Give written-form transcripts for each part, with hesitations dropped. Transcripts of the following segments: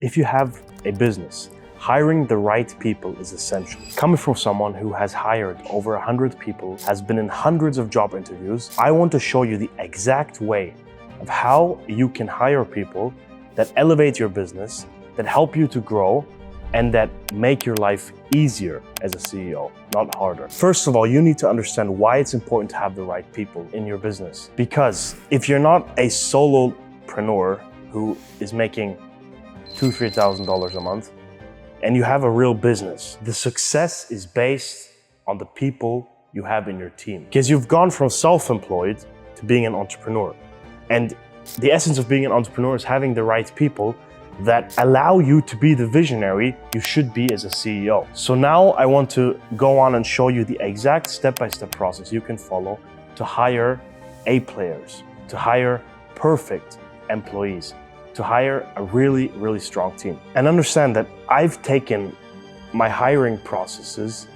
If you have a business, hiring the right people is essential. Coming from someone who has hired over 100 people, has been in hundreds of job interviews, I want to show you the exact way of how you can hire people that elevate your business, that help you to grow, and that make your life easier as a CEO, not harder. First of all, you need to understand why it's important to have the right people in your business. Because if you're not a solopreneur who is making $2,000–3,000 a month, and you have a real business, the success is based on the people you have in your team. Because you've gone from self-employed to being an entrepreneur. And the essence of being an entrepreneur is having the right people that allow you to be the visionary you should be as a CEO. So now I want to go on and show you the exact step-by-step process you can follow to hire A players, to hire perfect employees, to hire a really, really strong team. And understand that I've taken my hiring processes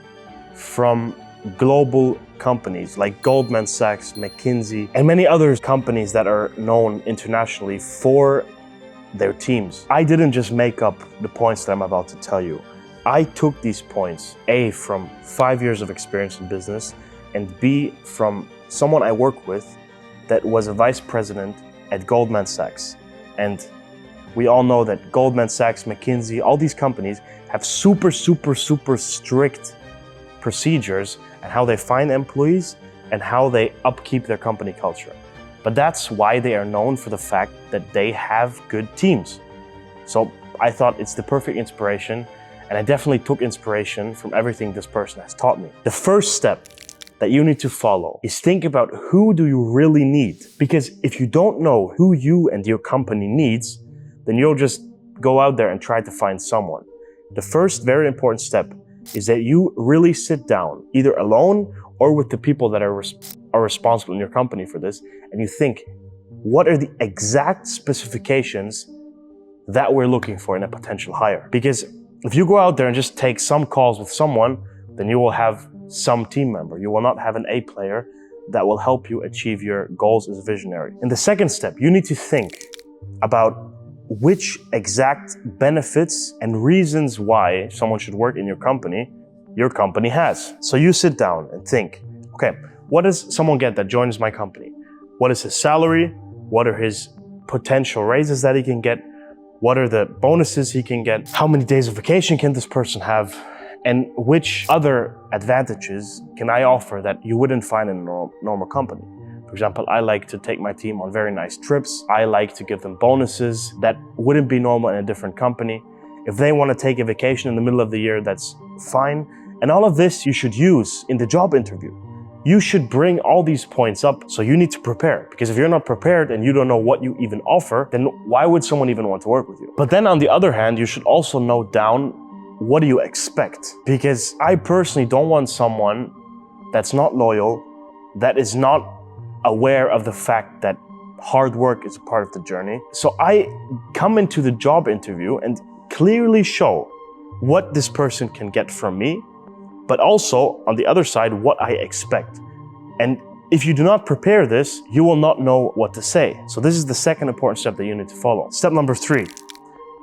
from global companies like Goldman Sachs, McKinsey, and many other companies that are known internationally for their teams. I didn't just make up the points that I'm about to tell you. I took these points, A, from 5 years of experience in business, and B, from someone I work with that was a vice president at Goldman Sachs. And we all know that Goldman Sachs, McKinsey, all these companies have super strict procedures and how they find employees and how they upkeep their company culture. But that's why they are known for the fact that they have good teams. So I thought it's the perfect inspiration, and I definitely took inspiration from everything this person has taught me. The first step that you need to follow is think about who do you really need? Because if you don't know who you and your company needs, then you'll just go out there and try to find someone. The first very important step is that you really sit down, either alone or with the people that are responsible in your company for this, and you think, what are the exact specifications that we're looking for in a potential hire? Because if you go out there and just take some calls with someone, then you will have some team member. You will not have an A player that will help you achieve your goals as a visionary. In the second step, you need to think about which exact benefits and reasons why someone should work in your company has. So you sit down and think, okay, what does someone get that joins my company? What is his salary? What are his potential raises that he can get? What are the bonuses he can get? How many days of vacation can this person have? And which other advantages can I offer that you wouldn't find in a normal company? For example, I like to take my team on very nice trips. I like to give them bonuses that wouldn't be normal in a different company. If they want to take a vacation in the middle of the year, that's fine. And all of this you should use in the job interview. You should bring all these points up, so you need to prepare. Because if you're not prepared and you don't know what you even offer, then why would someone even want to work with you? But then on the other hand, you should also note down, what do you expect? Because I personally don't want someone that's not loyal, that is not aware of the fact that hard work is a part of the journey. So I come into the job interview and clearly show what this person can get from me, but also on the other side, what I expect. And if you do not prepare this, you will not know what to say. So this is the second important step that you need to follow. Step number 3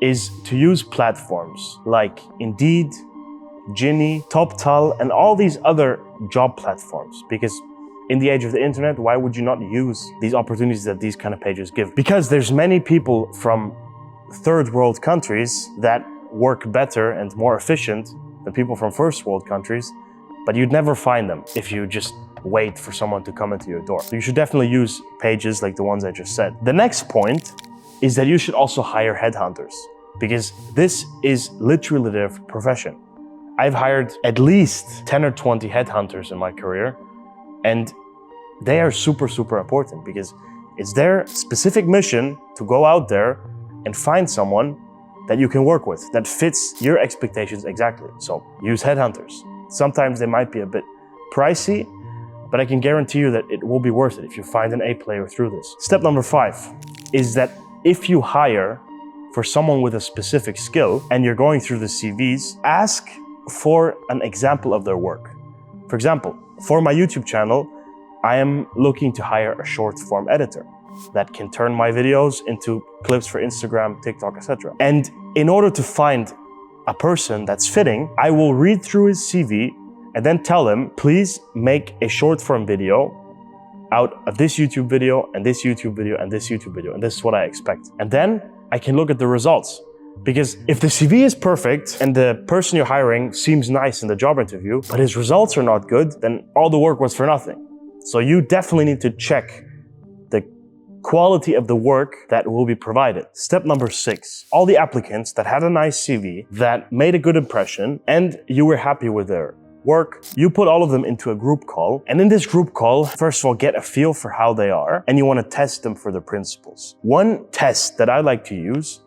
is to use platforms like Indeed, Ginny, TopTal, and all these other job platforms. Because in the age of the internet, why would you not use these opportunities that these kind of pages give? Because there's many people from third world countries that work better and more efficient than people from first world countries, but you'd never find them if you just wait for someone to come into your door. So you should definitely use pages like the ones I just said. The next point is that you should also hire headhunters, because this is literally their profession. I've hired at least 10 or 20 headhunters in my career, and they are super important because it's their specific mission to go out there and find someone that you can work with, that fits your expectations exactly. So use headhunters. Sometimes they might be a bit pricey, but I can guarantee you that it will be worth it if you find an A player through this. Step number 5 is that if you hire for someone with a specific skill and you're going through the CVs, ask for an example of their work. For example, for my YouTube channel, I am looking to hire a short form editor that can turn my videos into clips for Instagram, TikTok, etc. And in order to find a person that's fitting, I will read through his CV and then tell him, please make a short form video out of this YouTube video and this YouTube video and this YouTube video, and this is what I expect. And then I can look at the results. Because if the CV is perfect and the person you're hiring seems nice in the job interview, but his results are not good, then all the work was for nothing. So you definitely need to check the quality of the work that will be provided. Step number 6, all the applicants that had a nice CV, that made a good impression, and you were happy with their work, you put all of them into a group call. And in this group call, first of all, get a feel for how they are, and you want to test them for the principles. One test that I like to use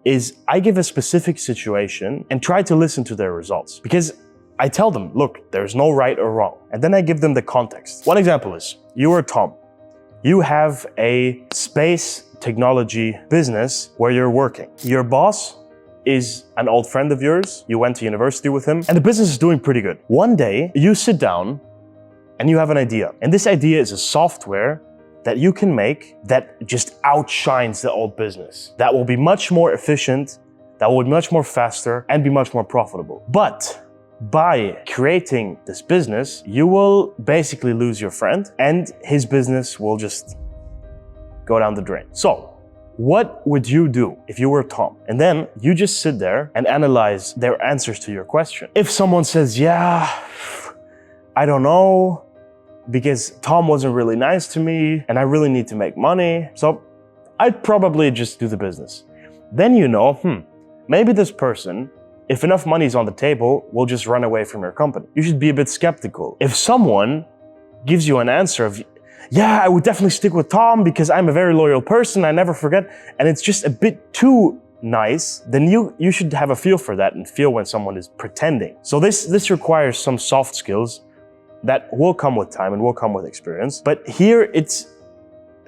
is I give a specific situation and try to listen to their results. Because I tell them, look, there's no right or wrong. And then I give them the context. One example is, you are Tom. You have a space technology business where you're working. Your boss is an old friend of yours. You went to university with him, and the business is doing pretty good. One day, you sit down and you have an idea. And this idea is a software that you can make that just outshines the old business. That will be much more efficient, that will be much more faster, and be much more profitable. But by creating this business, you will basically lose your friend, and his business will just go down the drain. So, what would you do if you were Tom? And then you just sit there and analyze their answers to your question. If someone says, yeah, I don't know, because Tom wasn't really nice to me and I really need to make money, so I'd probably just do the business. Then you know, maybe this person, if enough money is on the table, will just run away from your company. You should be a bit skeptical. If someone gives you an answer of, yeah, I would definitely stick with Tom because I'm a very loyal person, I never forget, and it's just a bit too nice, then you should have a feel for that and feel when someone is pretending. So this requires some soft skills that will come with time and will come with experience. But here it's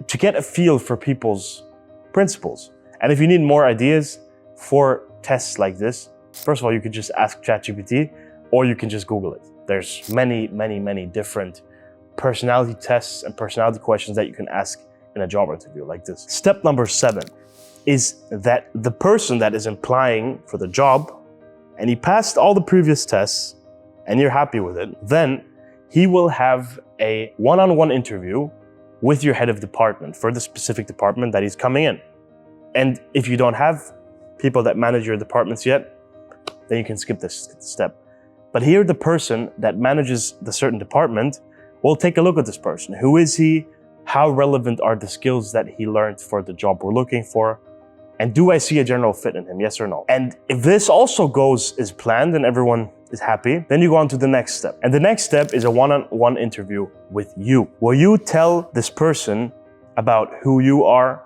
to get a feel for people's principles. And if you need more ideas for tests like this, first of all, you could just ask ChatGPT, or you can just Google it. There's many different personality tests and personality questions that you can ask in a job interview like this. Step number 7 is that the person that is applying for the job, and he passed all the previous tests, and you're happy with it, then he will have a one-on-one interview with your head of department for the specific department that he's coming in. And if you don't have people that manage your departments yet, then you can skip this step. But here, the person that manages the certain department will take a look at this person. Who is he? How relevant are the skills that he learned for the job we're looking for? And do I see a general fit in him, yes or no? And if this also goes as planned and everyone is happy, then you go on to the next step. And the next step is a one-on-one interview with you, where you tell this person about who you are,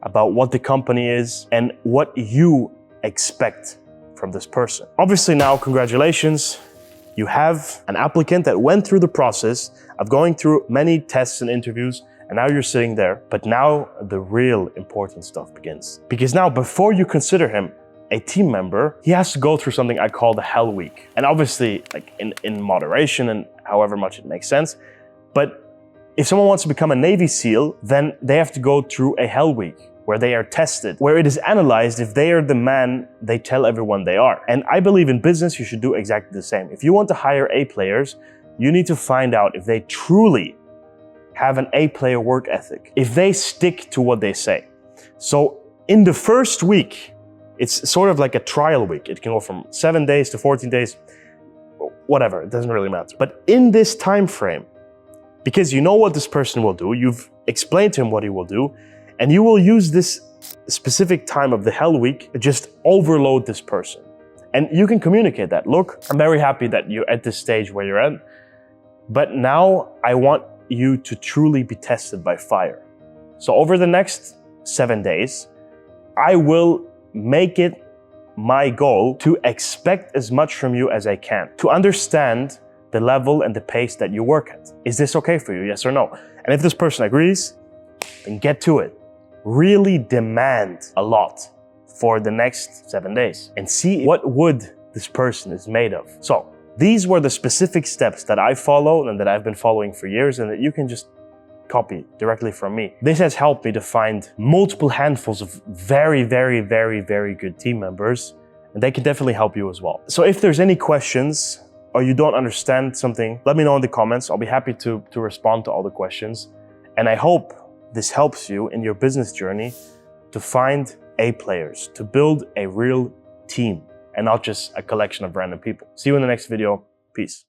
about what the company is, and what you expect from this person. Obviously now, congratulations. You have an applicant that went through the process of going through many tests and interviews, and now you're sitting there. But now the real important stuff begins. Because now, before you consider him a team member, he has to go through something I call the Hell Week. And obviously, like in moderation and however much it makes sense. But if someone wants to become a Navy SEAL, then they have to go through a Hell Week, where they are tested, where it is analyzed if they are the man they tell everyone they are. And I believe in business, you should do exactly the same. If you want to hire A players, you need to find out if they truly have an A player work ethic, if they stick to what they say. So in the first week, it's sort of like a trial week. It can go from 7 days to 14 days, whatever, it doesn't really matter. But in this time frame, because you know what this person will do, you've explained to him what he will do, and you will use this specific time of the Hell Week to just overload this person. And you can communicate that. Look, I'm very happy that you're at this stage where you're at, but now I want you to truly be tested by fire. So over the next 7 days, I will make it my goal to expect as much from you as I can, to understand the level and the pace that you work at. Is this okay for you, yes or no? And if this person agrees, then get to it. Really demand a lot for the next 7 days and see what wood this person is made of. So these were the specific steps that I followed and that I've been following for years, and that you can just copy directly from me. This has helped me to find multiple handfuls of very, very, very, very good team members, and they can definitely help you as well. So if there's any questions or you don't understand something, let me know in the comments. I'll be happy to respond to all the questions. And I hope this helps you in your business journey to find A players, to build a real team and not just a collection of random people. See you in the next video. Peace.